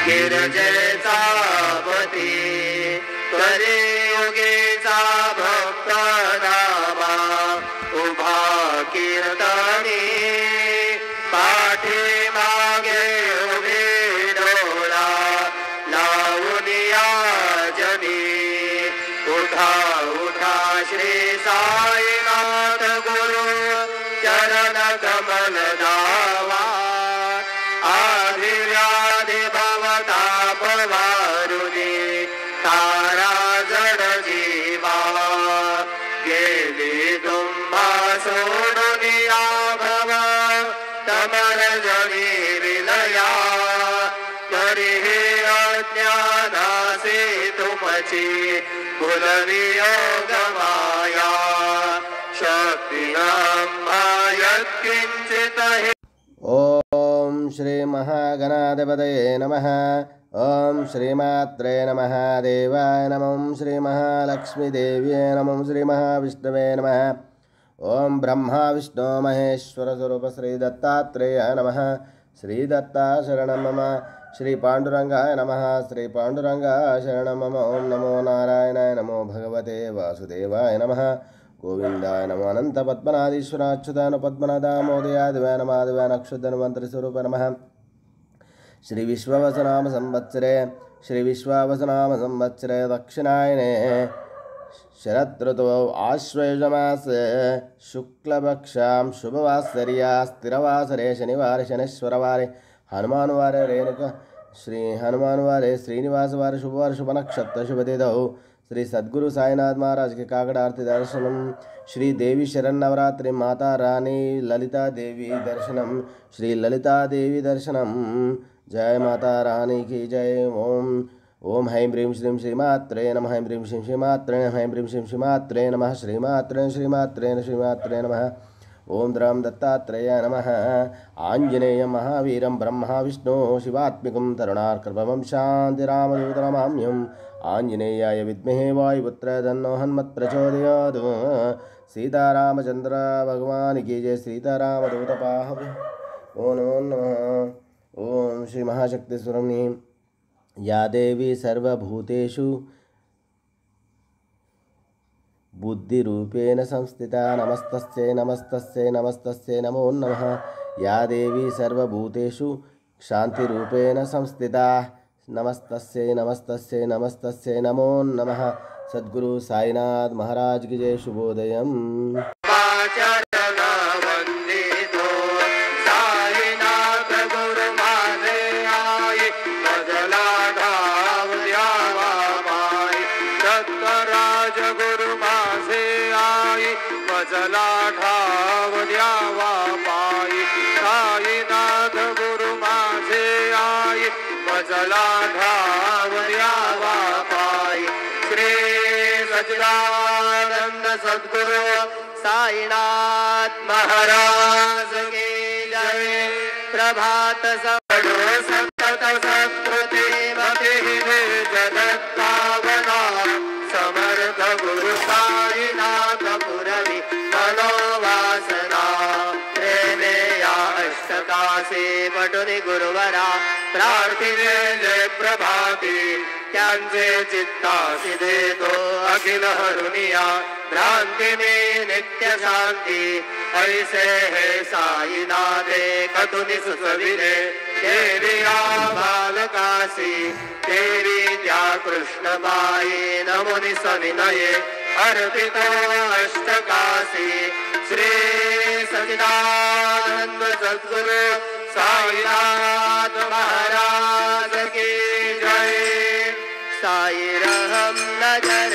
गिरजेचा पती कलियुगीचा भक्त नामा उभा कीर्तनी पाठीमागे उभे डोळा लावून या जनी उठा उठा श्री साईनाथ गुरु चरण कमल दावा आधिव्याधि भवताप वारुणी तारा जड जीवा गेली तुम्हा सोडून या भव तमर जनी विलया तरीही अज्ञानासे तुमची भुलवी योग माया शक्ती यत्किंचित ओम श्री महागणाधिपतये नमः। ओम श्रीमात्रे नमः। देवाय नमः। श्री महालक्ष्मीदेव्यै नमः। श्री महाविष्णवे नमः। ओम ब्रह्मा विष्णु महेश्वर स्वरूप श्री दत्तात्रेय नमः। श्री दत्ता शरणं मम। श्री पांडुरंगाय नमः। श्री पांडुरंगाय शरणं मम। ओम नमो नारायणाय नमो भगवते वासुदेवाय नमः। गोविंदाय नमो अनंत पद्मनाधीश्वराच्युताय पद्मनादामोदयादिवाय नमः। दिवाय नक्षत्र मंत्र स्वरूप नमः। श्री विश्वावसनाम संवत्सरे दक्षिणायने शरद ऋतु आश्वयुजमासे शुक्लपक्षां शुभवासर्या स्थिरवासरे शनिवारे शनीश्वरवारे हनुमानवारे रेणुका श्री हनुमानवारे श्रीनिवासवारे शुभवार शुभ नक्षत्र शुभतिथौ श्री सद्गुरु साईनाथ महाराज के काकड़ आरती दर्शनम। श्री देवी शरण नवरात्रि माता रानी ललिता देवी दर्शनम। श्री ललिता देवी दर्शनम। जय माता रानी की जय। ओम ओम हैं ब्रीं श्रीं श्रीमात्रे नमः। हैं ब्रीं श्रीं श्रीमात्रे नमः। हैं ब्रीं श्रीं श्रीमात्रे नमः। श्रीमात्रे नमः। ओम द्राम दत्तात्रेयाय नमः। आंजनेय महावीरं ब्रह्मा विष्णु शिवात्मिकं तरुणार्कल्पं शान्तिरामदूतनमाम्यम्। आंजनेयाय विद्महे वायुपुत्राय तन्नो हनुमत् प्रचोदयात्। सीतारामचंद्र भगवान की जय। सीतारामदूत पाहि। ओम नमो नमः। ओम श्री महाशक्ति स्वरूपिणी या देवी सर्वभूतेषु बुद्धिरूपेण संस्थिता नमस्तस्यै नमस्तस्यै नमस्तस्यै नमो नमः। या देवी सर्वभूतेषु शांतिरूपेण संस्थिता नमस्तस्यै नमस्तस्यै नमस्तस्यै नमो नमः। सद्गुरु साईनाथ महाराज की जय। शुभोदयम्। मजला ठाव द्यावा पायी साईनाथ गुरु माझे आई मजला ठाव द्यावा पायी। श्री सच्चिदानंद सद्गुरु साईनाथ महाराज की जय। प्रभात सडो संतत सत्कृति मति जगत पावना समर्थ गुरु साईनाथ पुरवी मनोवासना प्रेमे या अष्टकाशी पटुनी गुरुवरा प्रार्थिले जय प्रभाती त्यांचे चित्तासी देतो अखिल हरुनिया भ्रांतीने नित्य शांती ऐसे हे साईनाथे कथुनी सुचविले देविया बालकाशी देवी त्या कृष्णबाई नमुनि सविनये अर्पितो अष्टकाशी। श्री सच्चिदानंद सद्गुरु साईनाथ महाराज की जय। साई रहम नजर